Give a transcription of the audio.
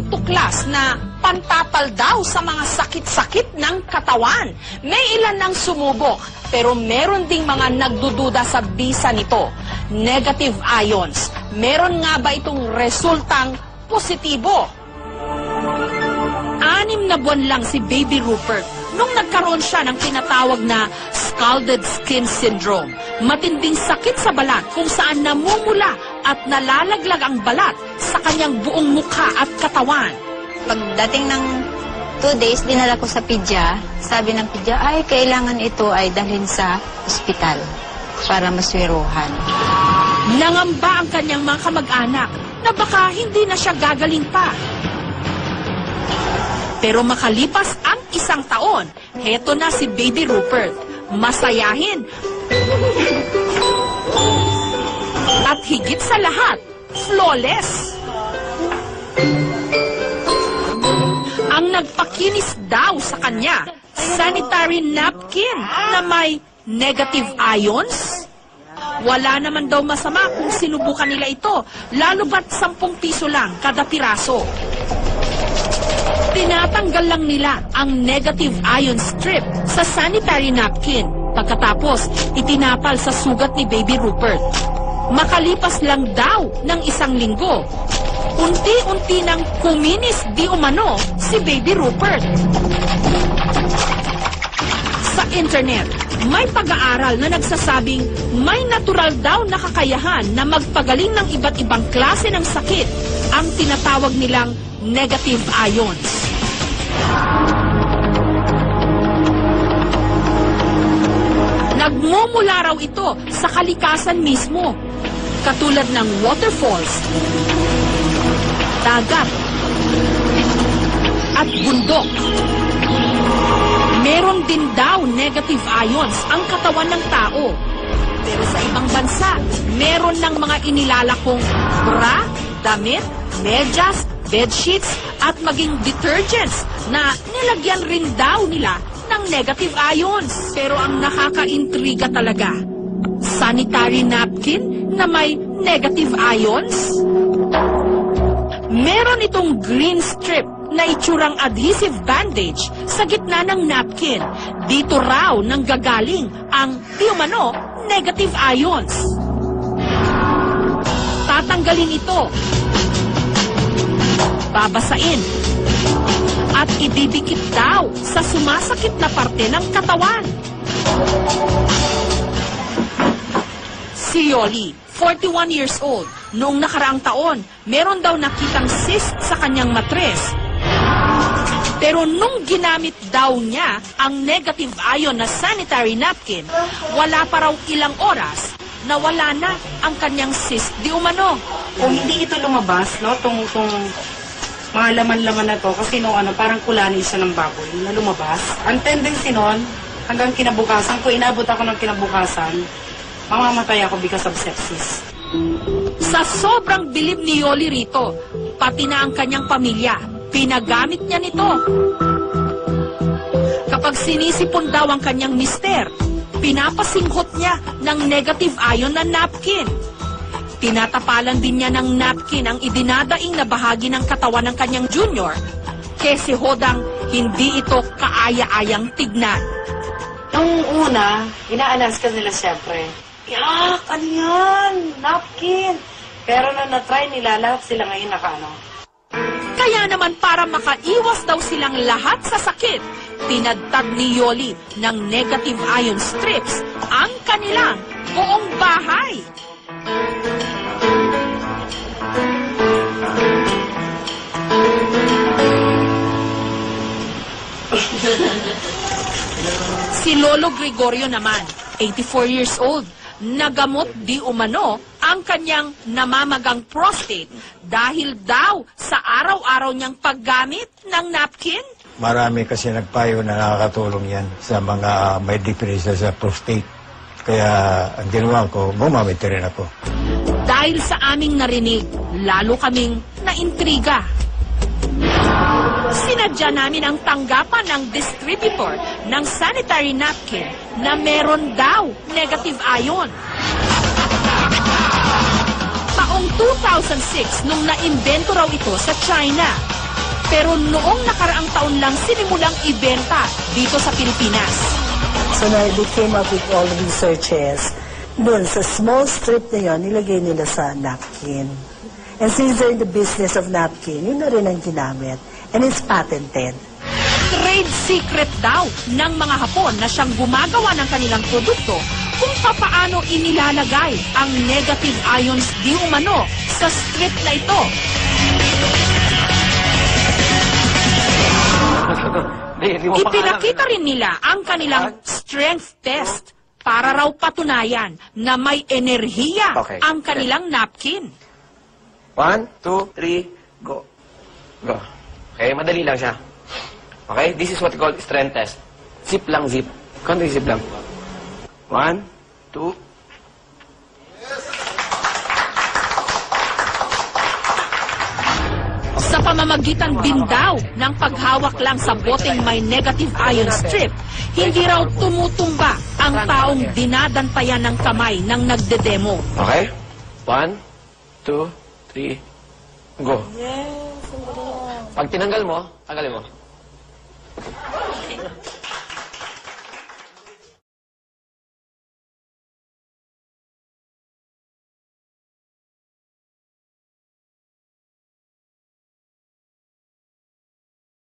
tuklas na pantapal daw sa mga sakit-sakit ng katawan. May ilan nang sumubok, pero meron ding mga nagdududa sa bisa nito. Negative ions. Meron nga ba itong resultang positibo? 6 na buwan lang si Baby Rupert nung nagkaroon siya ng tinatawag na scalded skin syndrome. Matinding sakit sa balat kung saan namumula at nalalaglag ang balat sa kanyang buong mukha at katawan. Pagdating ng 2 days, dinala ko sa pidya. Sabi ng pidya, ay kailangan ito ay dalhin sa ospital para maswiruhan. Nangamba ang kanyang mga kamag-anak na baka hindi na siya gagaling pa. Pero makalipas ang 1 taon, heto na si Baby Rupert. Masayahin. At higit sa lahat, flawless. Ang nagpakinis daw sa kanya, sanitary napkin na may negative ions. Wala naman daw masama kung sinubukan nila ito, lalo ba't 10 piso lang kada piraso. Tinatanggal lang nila ang negative ion strip sa sanitary napkin. Pagkatapos, itinapal sa sugat ni Baby Rupert. Makalipas lang daw ng 1 linggo, unti-unti nang kuminis di umano si Baby Rupert. Sa internet, may pag-aaral na nagsasabing may natural daw na kakayahan na magpagaling ng iba't ibang klase ng sakit, ang tinatawag nilang negative ions. Nagmumula raw ito sa kalikasan mismo, katulad ng waterfalls, dagat, at bundok. Meron din daw negative ions ang katawan ng tao. Pero sa ibang bansa, meron ng mga inilalakong bra, damit, medyas, bedsheets, at maging detergents na nilagyan rin daw nila ng negative ions. Pero ang nakakaintriga talaga, sanitary napkin na may negative ions? Meron itong green strip na itsurang adhesive bandage sa gitna ng napkin. Dito raw nanggagaling ang di umano negative ions. Tatanggalin ito, babasain, at ididikit daw sa sumasakit na parte ng katawan. Si Yoli, 41 years old, noong nakaraang taon, meron daw nakitang cyst sa kanyang matres. Pero nung ginamit daw niya ang negative ion na sanitary napkin, wala pa raw ilang oras na wala na ang kanyang cyst di umano. Kung hindi ito lumabas, no, tong mga laman-laman na to, kasi nung parang kulani siya ng baboy na lumabas. Ang tendency nun, hanggang kinabukasan, kung inabot ako ng kinabukasan, mamamatay ako because of sepsis. Sa sobrang bilib ni Yoli rito, pati na ang kanyang pamilya, pinagamit niya nito. Kapag sinisipon daw ang kanyang mister, pinapasinghot niya ng negative ion na napkin. Tinatapalan din niya ng napkin ang idinadaing na bahagi ng katawan ng kanyang junior, kasi hodang hindi ito kaaya-ayang tignan. Nung una, inaanas ka nila siyempre. Yak, ano yan? Napkin. Pero nung na-try nila, lahat sila ngayon Kaya naman para makaiwas daw silang lahat sa sakit, tinadtad ni Yoli ng negative ion strips ang kanilang buong bahay. Si Lolo Gregorio naman, 84 years old, nagamot di umano ang kanyang namamagang prostate dahil daw sa araw-araw niyang paggamit ng napkin. Marami kasi nagpayo na nakakatulong yan sa mga may depresya sa prostate. Kaya ang ginawa ko, gumamit rin ako. Dahil sa aming narinig, lalo kaming naintriga. Sinadya namin ang tanggapan ng distributor ng sanitary napkin na meron daw negative ion. Taong 2006 nung naimbento raw ito sa China. Pero noong nakaraang taon lang sinimulang ibenta dito sa Pilipinas. So na they came up with all the researches. Doon sa small strip na yun, nilagay nila sa napkin. And since they're in the business of napkin, yun na rin ang ginamit. And it's patented. Trade secret daw ng mga Hapon na siyang gumagawa ng kanilang produkto kung papaano inilalagay ang negative ions di umano sa strip na ito. Ipinakita rin nila ang kanilang strength test para raw patunayan na may enerhiya Okay. ang kanilang napkin. 1, 2, 3, go. Go. Okay, madali lang siya. Okay, this is what we call strength test. Zip lang, zip. Konting zip lang. 1, 2. Sa pamamagitan din daw ng paghawak lang sa boteng may negative ion strip, hindi raw tumutumba ang taong dinadantayan ng kamay ng nagdedemo. Okay? 1, 2, 3, go. Pag tinanggal mo, tanggalin mo.